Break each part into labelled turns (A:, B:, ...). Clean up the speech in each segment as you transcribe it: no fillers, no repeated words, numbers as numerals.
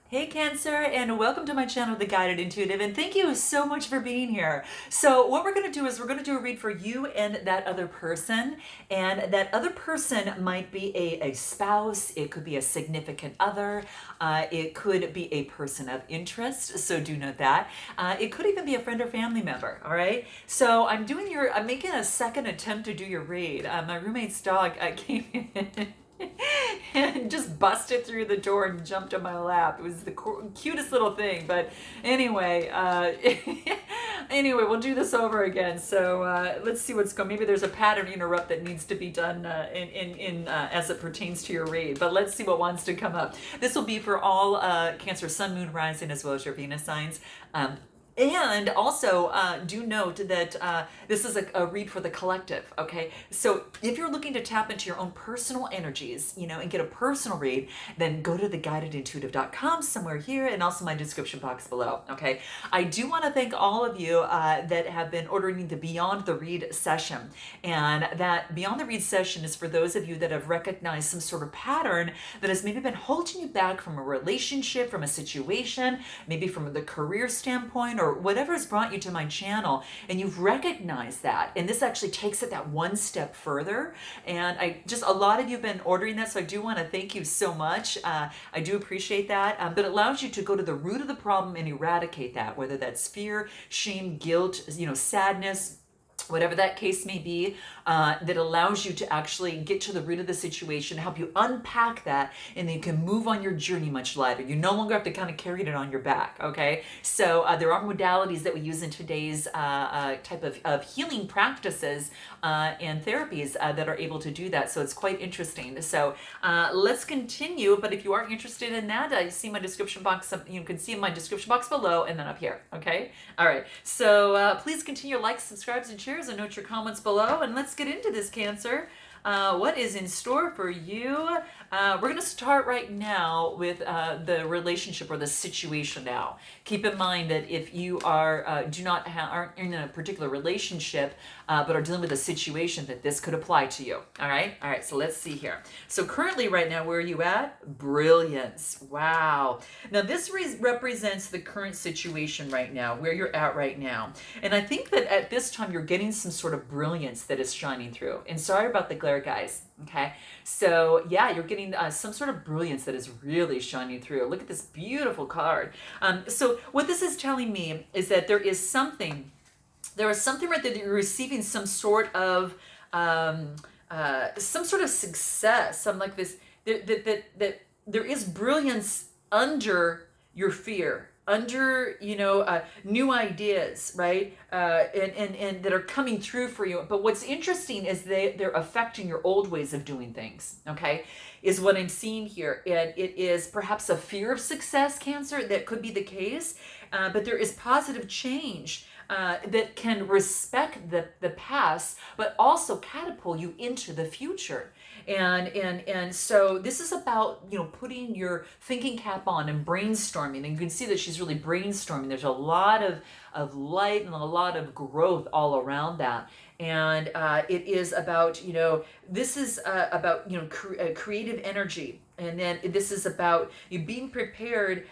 A: Hey Cancer, and welcome to my channel, The Guided Intuitive, and thank you so much for being here. So what we're going to do is we're going to do a read for you and that other person, and that other person might be a spouse, it could be a significant other, it could be a person of interest, so do note that. It could even be a friend or family member, all right? So I'm making a second attempt to do your read. My roommate's dog came in and just busted through the door and jumped on my lap. It was the cutest little thing. But anyway, anyway, we'll do this over again. So let's see what's going. Maybe there's a pattern interrupt that needs to be done in as it pertains to your read. But let's see what wants to come up. This will be for all Cancer, Sun, Moon, Rising, as well as your Venus signs. And also, do note that this is a read for the collective, okay? So if you're looking to tap into your own personal energies, and get a personal read, then go to theguidedintuitive.com somewhere here and also my description box below, okay? I do want to thank all of you that have been ordering the Beyond the Read session. And that Beyond the Read session is for those of you that have recognized some sort of pattern that has maybe been holding you back from a relationship, from a situation, maybe from the career standpoint, or whatever has brought you to my channel, and you've recognized that, and this actually takes it that one step further. And a lot of you have been ordering that, so I do want to thank you so much. I do appreciate that, but it allows you to go to the root of the problem and eradicate that, whether that's fear, shame, guilt, sadness, whatever that case may be, that allows you to actually get to the root of the situation, help you unpack that, and then you can move on your journey much lighter. You no longer have to kind of carry it on your back, okay? So there are modalities that we use in today's type of healing practices and therapies that are able to do that, so it's quite interesting. So let's continue, but if you are interested in that, you see my description box, you can see in my description box below and then up here, okay? All right, so please continue, like, subscribe, and share, and note your comments below, and let's get into this, Cancer. What is in store for you? We're going to start right now with the relationship or the situation now. Keep in mind that if you are aren't in a particular relationship, but are dealing with a situation, that this could apply to you. All right. So let's see here. So currently, right now, where are you at? Brilliance. Wow. Now this represents the current situation right now, where you're at right now, and I think that at this time you're getting some sort of brilliance that is shining through. And sorry about the glare, guys. Okay, so yeah, you're getting some sort of brilliance that is really shining through. Look at this beautiful card. So what this is telling me is that there is something right there that you're receiving some sort of success. Some like this that there is brilliance under your fear, under new ideas, right? And that are coming through for you. But what's interesting is they're affecting your old ways of doing things, okay, is what I'm seeing here. And it is perhaps a fear of success, Cancer, that could be the case, but there is positive change that can respect the past, but also catapult you into the future. And so this is about putting your thinking cap on and brainstorming. And you can see that she's really brainstorming. There's a lot of light and a lot of growth all around that. And it is about this is about creative energy. And then this is about you being prepared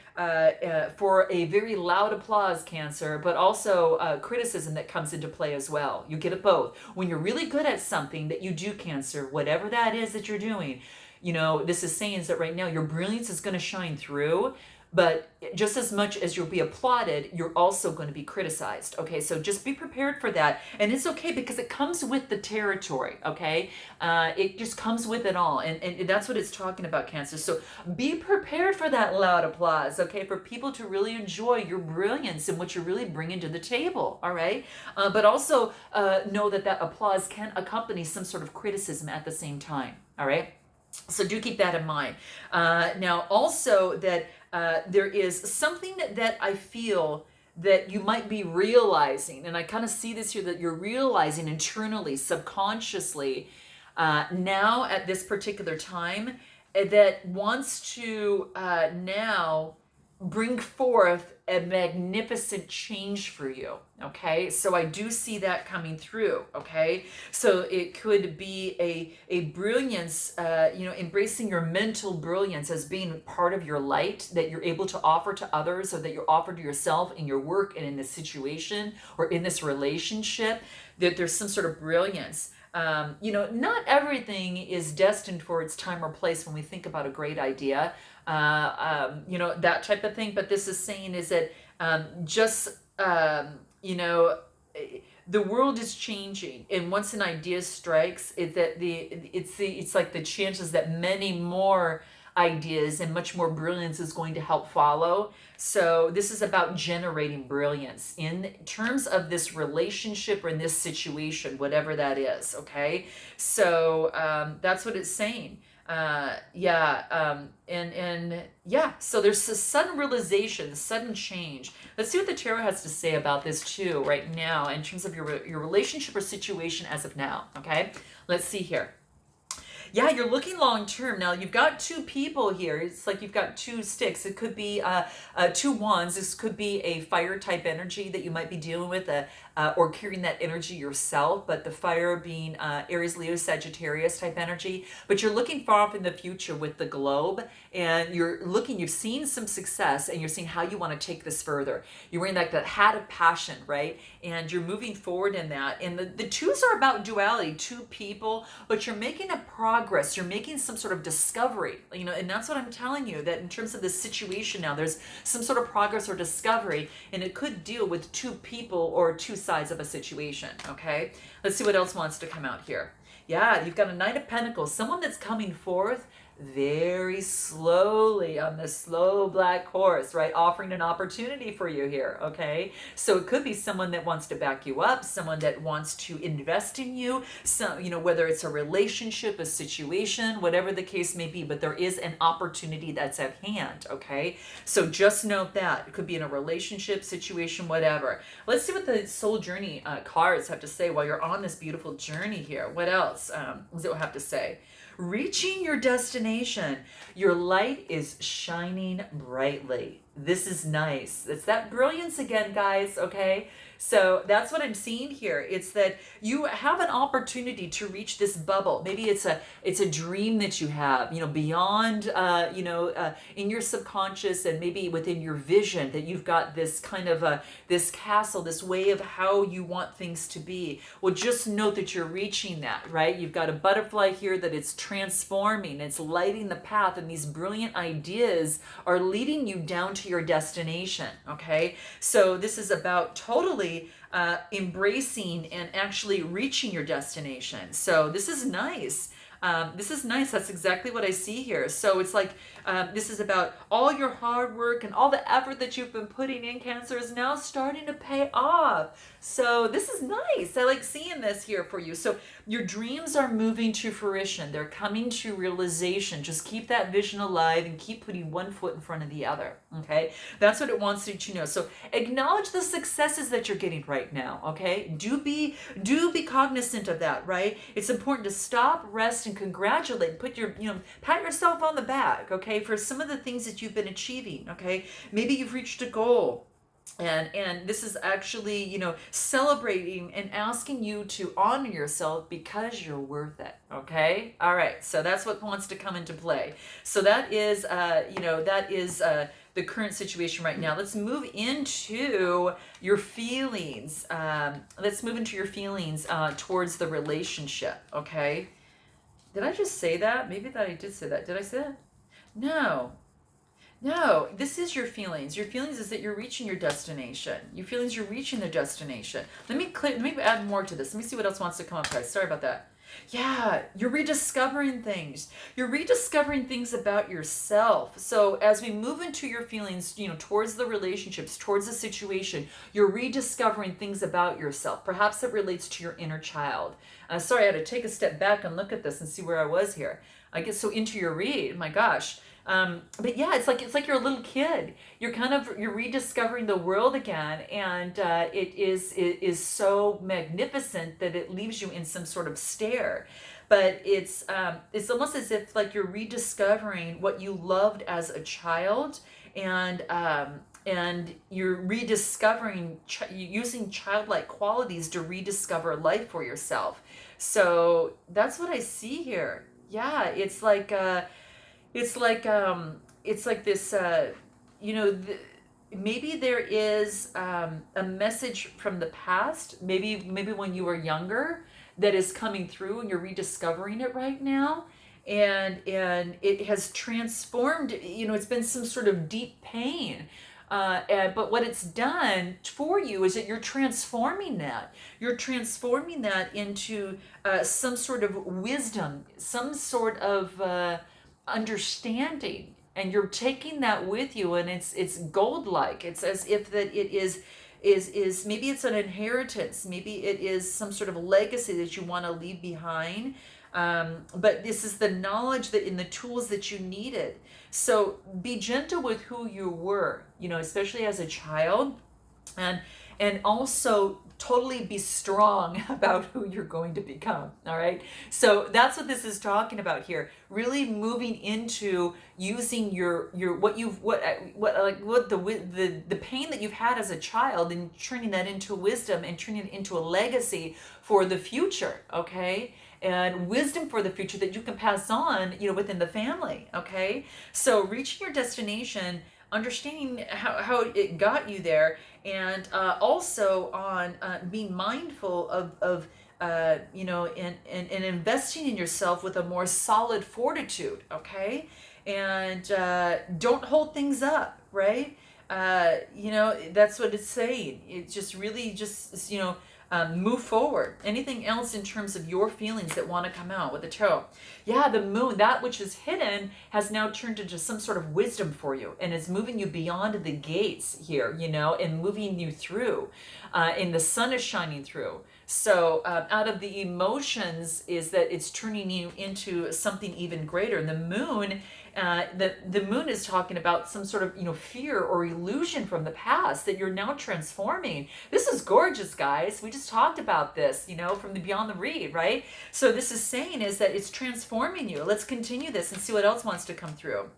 A: for a very loud applause, Cancer, but also criticism that comes into play as well. You get it both. When you're really good at something that you do, Cancer, whatever that is that you're doing, this is saying is that right now your brilliance is going to shine through. But just as much as you'll be applauded, you're also going to be criticized, okay? So just be prepared for that. And it's okay because it comes with the territory, okay? It just comes with it all. And that's what it's talking about, Cancer. So be prepared for that loud applause, okay? For people to really enjoy your brilliance and what you're really bringing to the table, all right? But also know that applause can accompany some sort of criticism at the same time, all right? So do keep that in mind. Now, also that there is something that I feel that you might be realizing, and I kind of see this here, that you're realizing internally, subconsciously, now at this particular time, that wants to now bring forth a magnificent change for you. Okay, so I do see that coming through. Okay, so it could be a brilliance, embracing your mental brilliance as being part of your light that you're able to offer to others, or that you offer to yourself in your work and in this situation or in this relationship, that there's some sort of brilliance. Not everything is destined for its time or place when we think about a great idea, that type of thing. But this is saying is that just, the world is changing, and once an idea strikes, it's like the chances that many more ideas and much more brilliance is going to help follow. So this is about generating brilliance in terms of this relationship or in this situation, whatever that is. Okay, so that's what it's saying. So there's a sudden realization, sudden change. Let's see what the tarot has to say about this too right now in terms of your relationship or situation as of now. Okay, let's see here. Yeah, you're looking long term. Now you've got two people here. It's like you've got two sticks. It could be two wands. This could be a fire type energy that you might be dealing with, or carrying that energy yourself. But the fire being Aries, Leo, Sagittarius type energy. But you're looking far off in the future with the globe, and you've seen some success, and you're seeing how you want to take this further. You're wearing like that hat of passion, right? And you're moving forward in that. And the twos are about duality, two people, but you're making a progress. You're making some sort of discovery, and that's what I'm telling you, that in terms of this situation now, there's some sort of progress or discovery, and it could deal with two people or two sides of a situation. Okay, let's see what else wants to come out here. Yeah, you've got a Knight of Pentacles, someone that's coming forth very slowly on this slow black horse, right? Offering an opportunity for you here, okay? So it could be someone that wants to back you up, someone that wants to invest in you, whether it's a relationship, a situation, whatever the case may be, but there is an opportunity that's at hand, okay? So just note that. It could be in a relationship, situation, whatever. Let's see what the Soul Journey cards have to say while you're on this beautiful journey here. What else does it have to say? Reaching your destination. Your light is shining brightly. This is nice. It's that brilliance again, guys, okay? So that's what I'm seeing here. It's that you have an opportunity to reach this bubble. Maybe it's a dream that you have, beyond, in your subconscious, and maybe within your vision, that you've got this kind of this castle, this way of how you want things to be. Well, just note that you're reaching that, right? You've got a butterfly here that it's transforming, it's lighting the path, and these brilliant ideas are leading you down to your destination, okay? So this is about totally embracing and actually reaching your destination. So this is nice. This is nice. That's exactly what I see here. So it's like this is about all your hard work and all the effort that you've been putting in, Cancer, is now starting to pay off. So this is nice. I like seeing this here for you. So your dreams are moving to fruition. They're coming to realization. Just keep that vision alive and keep putting one foot in front of the other. Okay? That's what it wants you to know. So acknowledge the successes that you're getting right now. Okay? Do be cognizant of that, right? It's important to stop, rest, and congratulate. Put your, pat yourself on the back, okay, for some of the things that you've been achieving. Okay? Maybe you've reached a goal. And this is actually, celebrating and asking you to honor yourself because you're worth it. Okay. All right. So that's what wants to come into play. So that is, the current situation right now. Let's move into your feelings. Towards the relationship. Okay. Did I just say that? Maybe that I did say that. Did I say that? No, this is your feelings. Your feelings is that you're reaching your destination. Your feelings, you're reaching the destination. Let me add more to this. Let me see what else wants to come up, guys. Sorry about that. Yeah, you're rediscovering things. You're rediscovering things about yourself. So as we move into your feelings, towards the relationships, towards the situation, you're rediscovering things about yourself. Perhaps it relates to your inner child. Sorry, I had to take a step back and look at this and see where I was here. I get so into your read. My gosh. But yeah, it's like you're a little kid. You're rediscovering the world again, and it is so magnificent that it leaves you in some sort of stare. But it's almost as if like you're rediscovering what you loved as a child, and you're rediscovering, using childlike qualities to rediscover life for yourself. So that's what I see here. Yeah, it's like it's like this you know th- maybe there is a message from the past, maybe when you were younger, that is coming through and you're rediscovering it right now, and it has transformed. It's been some sort of deep pain, but what it's done for you is that you're transforming that into some sort of wisdom, some sort of understanding, and you're taking that with you, and it's gold like. It's as if that it is maybe it's an inheritance, maybe it is some sort of legacy that you want to leave behind, but this is the knowledge that in the tools that you needed. So be gentle with who you were, especially as a child, and also totally be strong about who you're going to become. All right, so that's what this is talking about here, really moving into using your the pain that you've had as a child, and turning that into wisdom and turning it into a legacy for the future. Okay, and wisdom for the future that you can pass on, within the family. Okay, so reaching your destination, understanding how it got you there, and also on being mindful of and investing in yourself with a more solid fortitude. Okay, and don't hold things up, right? That's what it's saying. It's just really just move forward. Anything else in terms of your feelings that want to come out with the tarot? Yeah, the moon, that which is hidden, has now turned into some sort of wisdom for you, and is moving you beyond the gates here, and moving you through. And the sun is shining through. So out of the emotions is that it's turning you into something even greater. And the moon, the moon is talking about some sort of fear or illusion from the past that you're now transforming. This is gorgeous, guys. We just talked about this, from the Beyond the Read, right? So this is saying is that it's transforming you. Let's continue this and see what else wants to come through.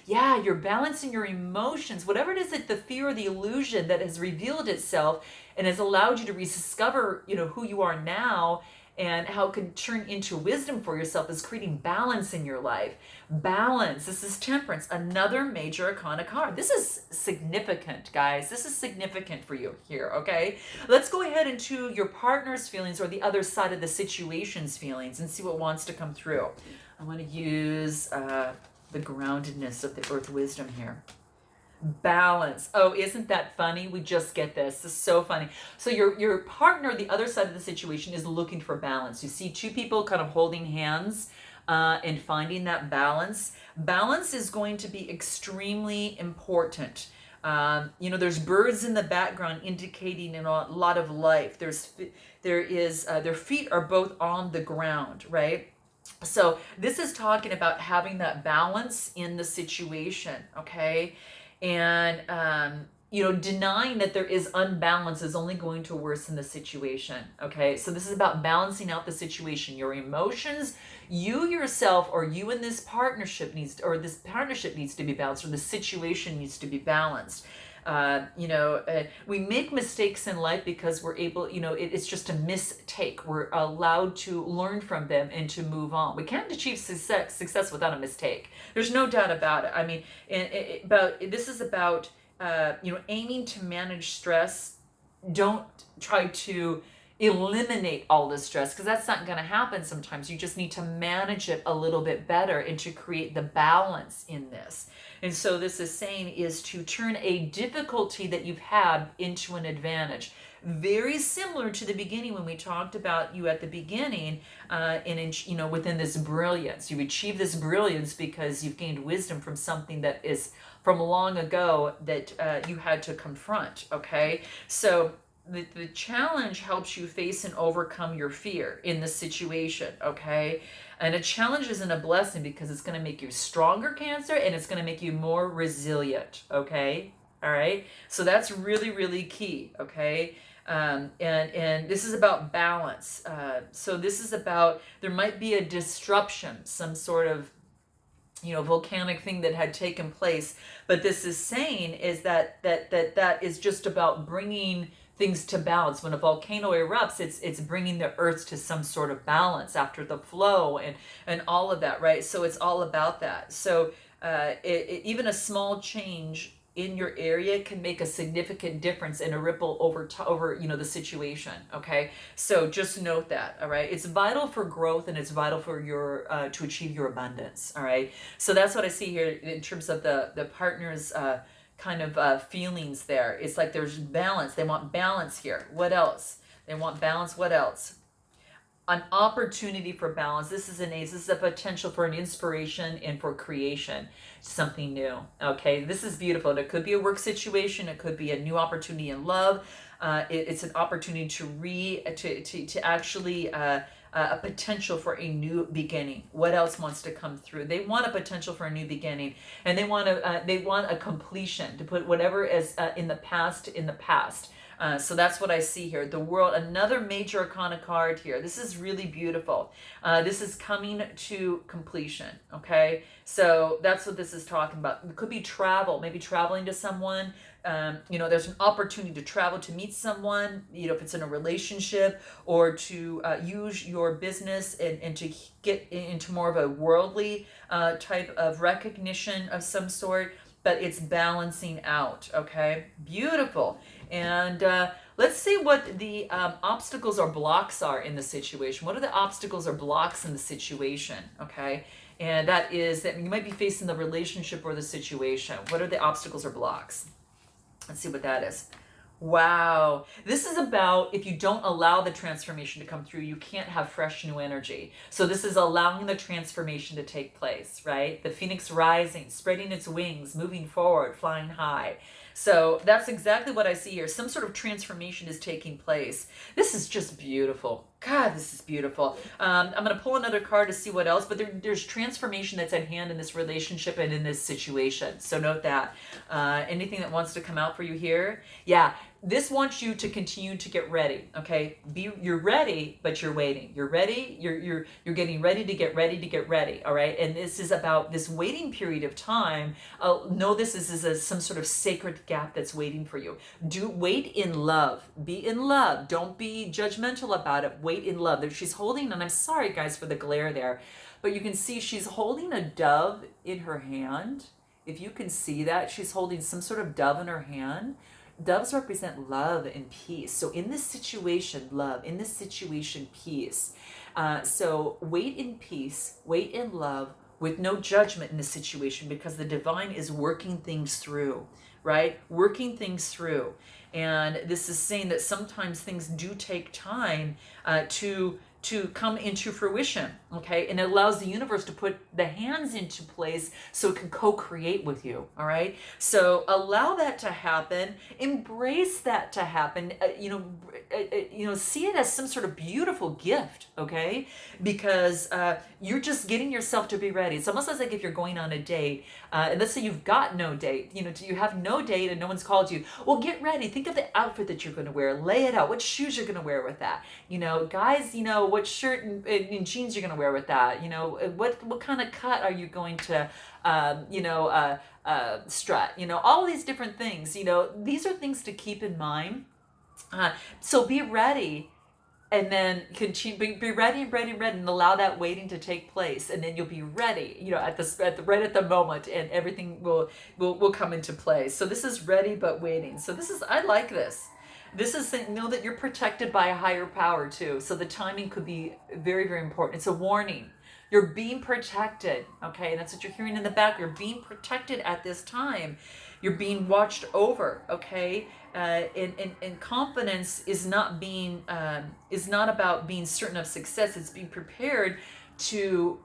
A: Yeah, you're balancing your emotions, whatever it is, that the fear or the illusion that has revealed itself and has allowed you to rediscover, who you are now, and how it can turn into wisdom for yourself, is creating balance in your life. Balance. This is Temperance, another major arcana card. This is significant, guys. This is significant for you here, okay? Let's go ahead into your partner's feelings, or the other side of the situation's feelings, and see what wants to come through. I want to use the groundedness of the earth wisdom here. Balance. Oh, isn't that funny? We just get this. This is so funny. So your partner, the other side of the situation, is looking for balance. You see two people kind of holding hands and finding that balance. Balance is going to be extremely important. There's birds in the background indicating a lot of life. Their feet are both on the ground, right? So this is talking about having that balance in the situation, okay? And denying that there is unbalance is only going to worsen the situation. Okay, so this is about balancing out the situation, your emotions, you yourself, or you in this partnership needs to be balanced, or the situation needs to be balanced. We make mistakes in life because we're able, it's just a mistake. We're allowed to learn from them and to move on. We can't achieve success without a mistake. There's no doubt about it. I mean, this is about, aiming to manage stress. Don't try to eliminate all the stress, because that's not going to happen sometimes. You just need to manage it a little bit better and to create the balance in this. And so this is saying is to turn a difficulty that you've had into an advantage. Very similar to the beginning when we talked about you at the beginning, within this brilliance. You achieve this brilliance because you've gained wisdom from something that is from long ago that you had to confront, okay? So the challenge helps you face and overcome your fear in the situation, okay? And a challenge isn't a blessing, because it's going to make you stronger, Cancer, and it's going to make you more resilient, okay? All right? So that's really, really key, okay? And this is about balance. So this is about, there might be a disruption, some sort of volcanic thing that had taken place. But this is saying is that is just about bringing things to balance. When a volcano erupts, it's bringing the earth to some sort of balance after the flow and all of that, right? So it's all about that. So even a small change in your area can make a significant difference in a ripple over the situation. Okay, so just note that. All right, it's vital for growth, and it's vital for your to achieve your abundance. All right, so that's what I see here in terms of the partners kind of feelings there. It's like there's balance. They want balance here. What else? They want balance. What else? An opportunity for balance. This is an ace. This is a potential for an inspiration and for creation, something new. Okay, this is beautiful. And it could be a work situation. It could be a new opportunity in love. It's an opportunity to actually a potential for a new beginning. What else wants to come through? They want a potential for a new beginning, and they want a completion, to put whatever is in the past in the past. So that's what I see here. The world, another major arcana card here. This is really beautiful. This is coming to completion. Okay, so that's what this is talking about. It could be travel, maybe traveling to someone. There's an opportunity to travel to meet someone, if it's in a relationship, or to use your business and to get into more of a worldly type of recognition of some sort. But it's balancing out. Okay, beautiful. And let's see what the obstacles or blocks are in the situation. What are the obstacles or blocks in the situation? Okay, and that is that you might be facing the relationship or the situation. What are the obstacles or blocks? Let's see what that is. Wow. This is about if you don't allow the transformation to come through, you can't have fresh new energy. So this is allowing the transformation to take place, right? The phoenix rising, spreading its wings, moving forward, flying high. So that's exactly what I see here. Some sort of transformation is taking place. This is just beautiful. God, this is beautiful. I'm going to pull another card to see what else, but there's transformation that's at hand in this relationship and in this situation. So note that. Anything that wants to come out for you here? Yeah. This wants you to continue to get ready. Okay, you're ready, but you're waiting. You're ready. You're getting ready to get ready to get ready. All right, and this is about this waiting period of time. Know this is some sort of sacred gap that's waiting for you. Wait in love. Be in love. Don't be judgmental about it. Wait in love. She's holding, and I'm sorry guys for the glare there, but you can see she's holding a dove in her hand. If you can see that, she's holding some sort of dove in her hand. Doves represent love and peace. So in this situation, love. In this situation, peace. So wait in peace, wait in love, with no judgment in this situation, because the divine is working things through, right? Working things through. And this is saying that sometimes things do take time to come into fruition, okay? And it allows the universe to put the hands into place so it can co-create with you, all right? So allow that to happen, embrace that to happen, see it as some sort of beautiful gift, okay? Because you're just getting yourself to be ready. It's almost as like if you're going on a date, and let's say you've got no date, you have no date and no one's called you. Well, get ready. Think of the outfit that you're going to wear. Lay it out. What shoes you're going to wear with that. Guys, what shirt and jeans you're going to wear with that. What kind of cut are you going to, strut. All these different things. These are things to keep in mind. So be ready. And then continue, be ready and allow that waiting to take place, and then you'll be ready, right at the moment, and everything will come into place. So this is ready but waiting. So I like this. This is saying, know that you're protected by a higher power too. So the timing could be very, very important. It's a warning. You're being protected. Okay, that's what you're hearing in the back. You're being protected at this time. You're being watched over. Okay. And confidence is not about being certain of success. It's being prepared to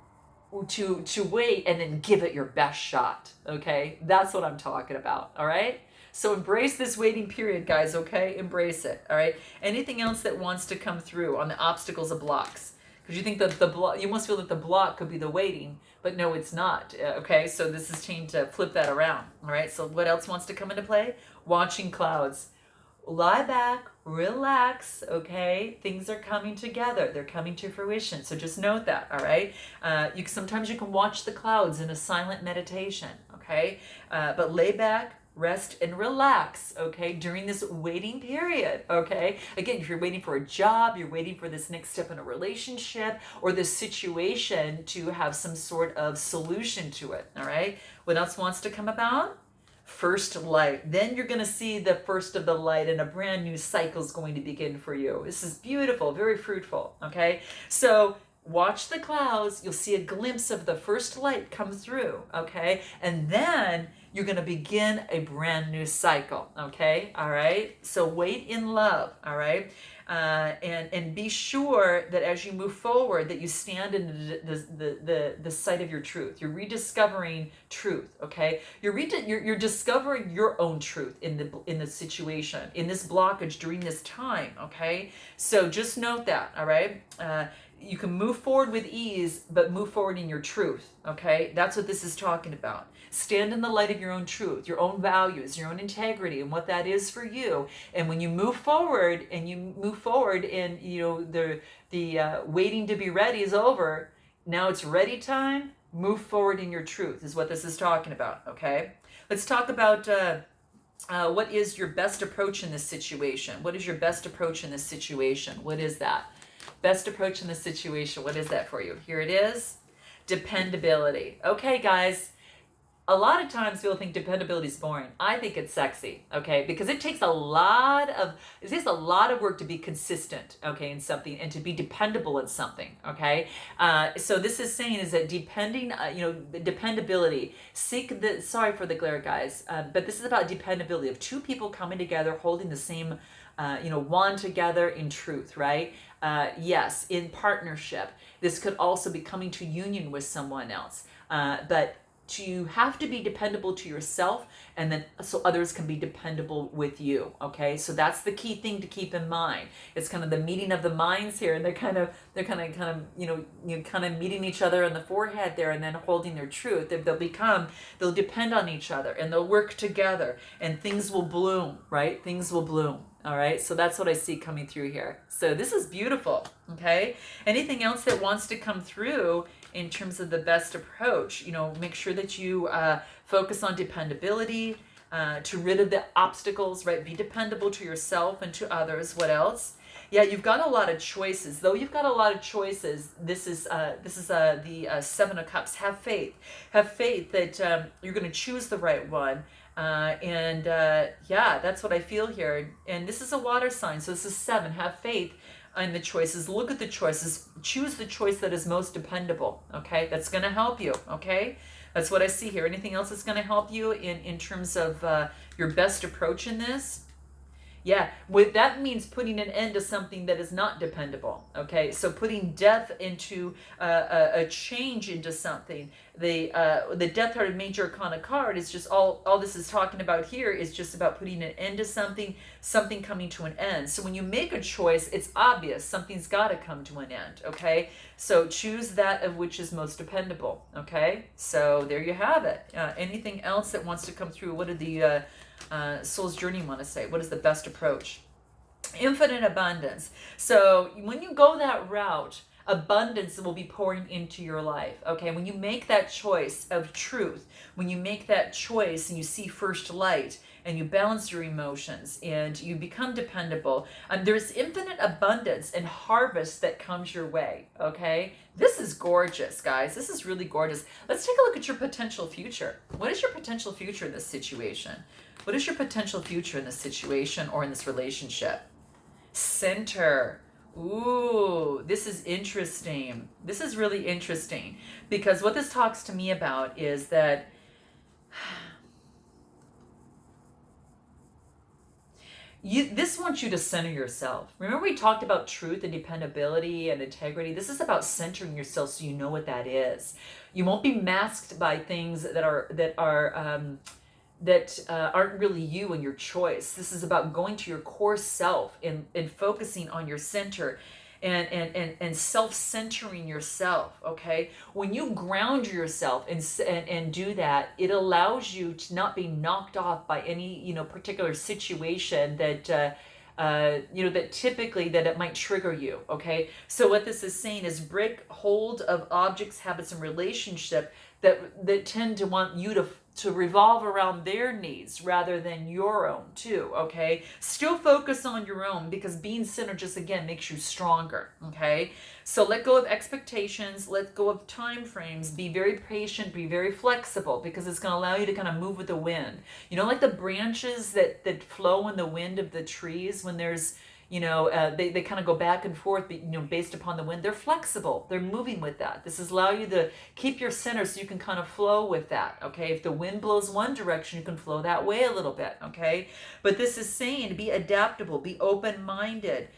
A: wait and then give it your best shot. Okay, that's what I'm talking about. All right. So embrace this waiting period, guys. Okay, embrace it. All right. Anything else that wants to come through on the obstacles of blocks? Because you think that you must feel that the block could be the waiting, but no, it's not. Okay, so this is changed to flip that around. All right. So what else wants to come into play? Watching clouds. lie back, relax, okay? Things are coming together. They're coming to fruition. So just note that, all right? Sometimes you can watch the clouds in a silent meditation, okay? But lay back, rest, and relax, okay, during this waiting period, okay? Again, if you're waiting for a job, you're waiting for this next step in a relationship or this situation to have some sort of solution to it, all right? What else wants to come about? First light. Then you're going to see the first of the light and a brand new cycle is going to begin for you. This is beautiful, very fruitful, okay? So watch the clouds. You'll see a glimpse of the first light come through, okay? And then you're going to begin a brand new cycle, okay? All right? So wait in love, all right? And be sure that as you move forward, that you stand in the sight of your truth. You're rediscovering truth, okay? You're discovering your own truth in the situation, in this blockage during this time, okay? So just note that, all right? You can move forward with ease, but move forward in your truth, okay? That's what this is talking about. Stand in the light of your own truth, your own values, your own integrity, and what that is for you. And when you move forward, and the waiting to be ready is over, now it's ready time. Move forward in your truth is what this is talking about, okay? Let's talk about what is your best approach in this situation. What is your best approach in this situation? What is that? Best approach in this situation. What is that for you? Here it is. Dependability. Okay, guys. A lot of times people think dependability is boring. I think it's sexy, okay? Because it takes a lot of work to be consistent, okay, in something and to be dependable in something, okay? So this is saying is that dependability. Sorry for the glare, guys, but this is about dependability of two people coming together, holding the same, wand together in truth, right? Yes, in partnership. This could also be coming to union with someone else, but you have to be dependable to yourself, and then so others can be dependable with you, okay? So that's the key thing to keep in mind. It's kind of the meeting of the minds here, and they're kind of meeting each other on the forehead there, and then holding their truth. They'll depend on each other, and they'll work together, and things will bloom, right? Things will bloom. All right, so that's what I see coming through here. So this is beautiful, okay? Anything else that wants to come through in terms of the best approach? Make sure that you focus on dependability, to rid of the obstacles, right? Be dependable to yourself and to others. What else? Yeah, you've got a lot of choices. Though you've got a lot of choices, this is the Seven of Cups. Have faith. Have faith that you're going to choose the right one. That's what I feel here. And this is a water sign, so this is 7. Have faith in the choices. Look at the choices. Choose the choice that is most dependable, okay? That's going to help you, okay? That's what I see here. Anything else that's going to help you in terms of your best approach in this? Yeah, that means putting an end to something that is not dependable, okay? So putting death into a change into something. The Death Hearted Major Arcana card is just all this is talking about here is just about putting an end to something coming to an end. So when you make a choice, it's obvious something's got to come to an end, okay? So choose that of which is most dependable, okay? So there you have it. Anything else that wants to come through? What did the Soul's Journey want to say? What is the best approach? Infinite abundance. So when you go that route, abundance will be pouring into your life, okay? When you make that choice of truth, when you make that choice and you see first light and you balance your emotions and you become dependable, there's infinite abundance and harvest that comes your way, okay? This is gorgeous, guys. This is really gorgeous. Let's take a look at your potential future. What is your potential future in this situation? What is your potential future in this situation or in this relationship? Center. Ooh, this is interesting. This is really interesting because what this talks to me about is that this wants you to center yourself. Remember we talked about truth and dependability and integrity? This is about centering yourself so you know what that is. You won't be masked by things that aren't really you and your choice. This is about going to your core self and focusing on your center and self-centering yourself, okay? When you ground yourself and do that, it allows you to not be knocked off by any, particular situation that, that typically that it might trigger you, okay? So what this is saying is break hold of objects, habits, and relationship that tend to want you to revolve around their needs rather than your own too, okay? Still focus on your own, because being centered just again makes you stronger, okay? So let go of expectations, let go of time frames, be very patient, be very flexible, because it's going to allow you to kind of move with the wind. Like the branches that flow in the wind of the trees when there's they kind of go back and forth, based upon the wind. They're flexible. They're moving with that. This is allow you to keep your center so you can kind of flow with that, okay? If the wind blows one direction, you can flow that way a little bit, okay? But this is saying be adaptable, be open-minded.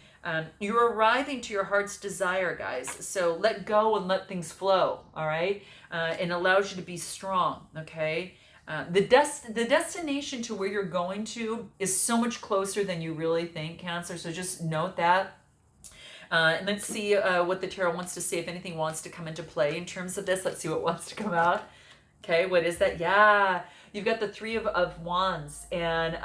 A: You're arriving to your heart's desire, guys. So let go and let things flow, all right? And allows you to be strong, okay? The destination to where you're going to is so much closer than you really think, Cancer. So just note that. And let's see what the tarot wants to say, if anything wants to come into play in terms of this. Let's see what wants to come out. Okay, what is that? Yeah, you've got the Three of Wands. And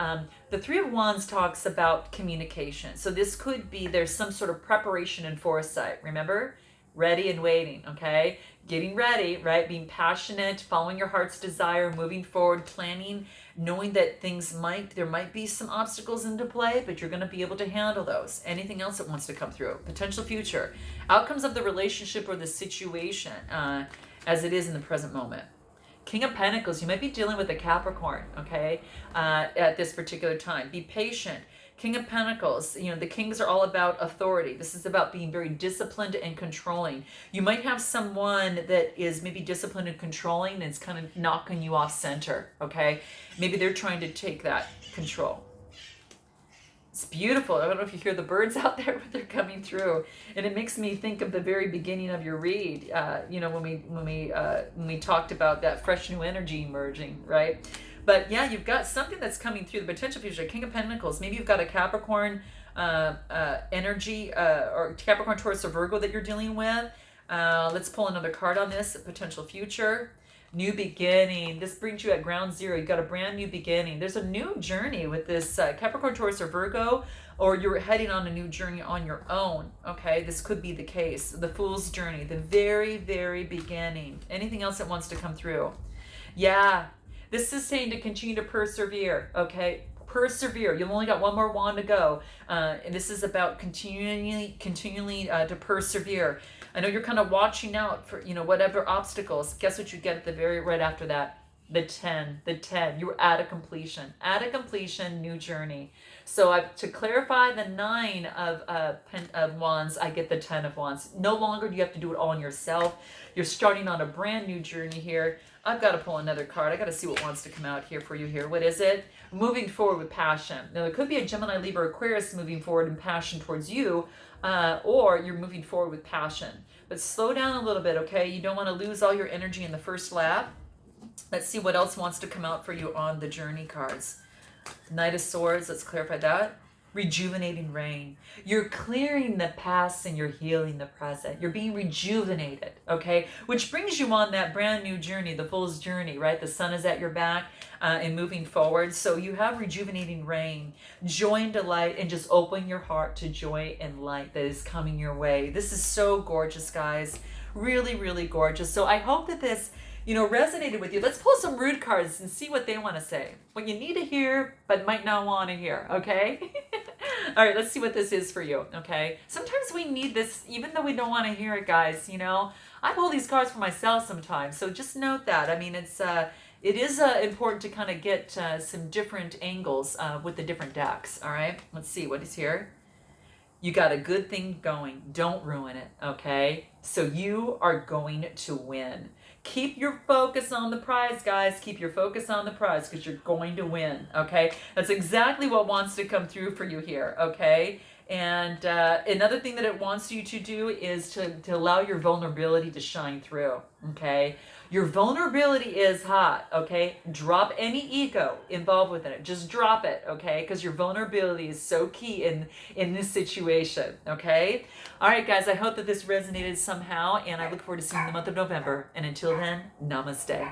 A: the Three of Wands talks about communication. So this could be there's some sort of preparation and foresight. Remember? Ready and waiting, okay? Getting ready, right? Being passionate, following your heart's desire, moving forward, planning, knowing that there might be some obstacles into play, but you're going to be able to handle those. Anything else that wants to come through? Potential future. Outcomes of the relationship or the situation as it is in the present moment. King of Pentacles, you might be dealing with a Capricorn, okay, at this particular time. Be patient. King of Pentacles, the kings are all about authority. This is about being very disciplined and controlling. You might have someone that is maybe disciplined and controlling and it's kind of knocking you off center, okay? Maybe they're trying to take that control. It's beautiful. I don't know if you hear the birds out there, but they're coming through. And it makes me think of the very beginning of your read, when we talked about that fresh new energy emerging, right? But yeah, you've got something that's coming through, the potential future. King of Pentacles. Maybe you've got a Capricorn energy or Capricorn, Taurus, or Virgo that you're dealing with. Let's pull another card on this. Potential future. New beginning. This brings you at ground zero. You've got a brand new beginning. There's a new journey with this Capricorn, Taurus, or Virgo, or you're heading on a new journey on your own. Okay, this could be the case. The Fool's journey, the very, very beginning. Anything else that wants to come through? Yeah. This is saying to continue to persevere, okay? Persevere. You've only got one more wand to go. And this is about continually to persevere. I know you're kind of watching out for, whatever obstacles. Guess what you get at the very right after that? The 10. You're at a completion. At a completion, new journey. So to clarify the 9 of Wands, I get the 10 of Wands. No longer do you have to do it all on yourself. You're starting on a brand new journey here. I've got to pull another card. I got to see what wants to come out here for you here. What is it? Moving forward with passion. Now, there could be a Gemini, Libra, Aquarius moving forward in passion towards you, or you're moving forward with passion. But slow down a little bit, okay? You don't want to lose all your energy in the first lap. Let's see what else wants to come out for you on the journey cards. Knight of Swords, let's clarify that. Rejuvenating rain. You're clearing the past and you're healing the present. You're being rejuvenated, okay? Which brings you on that brand new journey, the Fool's journey, right? The sun is at your back and moving forward. So you have rejuvenating rain, joy and delight, and just open your heart to joy and light that is coming your way. This is so gorgeous, guys. Really, really gorgeous. So I hope that this resonated with you. Let's pull some root cards and see what they want to say. What you need to hear, but might not want to hear, okay? All right, let's see what this is for you, okay? Sometimes we need this, even though we don't want to hear it, guys, I pull these cards for myself sometimes, so just note that. I mean, it is important to kind of get some different angles with the different decks, all right? Let's see what is here. You got a good thing going. Don't ruin it, okay? So you are going to win. Keep your focus on the prize, guys. Keep your focus on the prize because you're going to win, okay? That's exactly what wants to come through for you here, okay? And another thing that it wants you to do is to allow your vulnerability to shine through, okay? Your vulnerability is hot, okay? Drop any ego involved within it. Just drop it, okay? Because your vulnerability is so key in this situation, okay? All right, guys, I hope that this resonated somehow, and I look forward to seeing you in the month of November. And until then, namaste.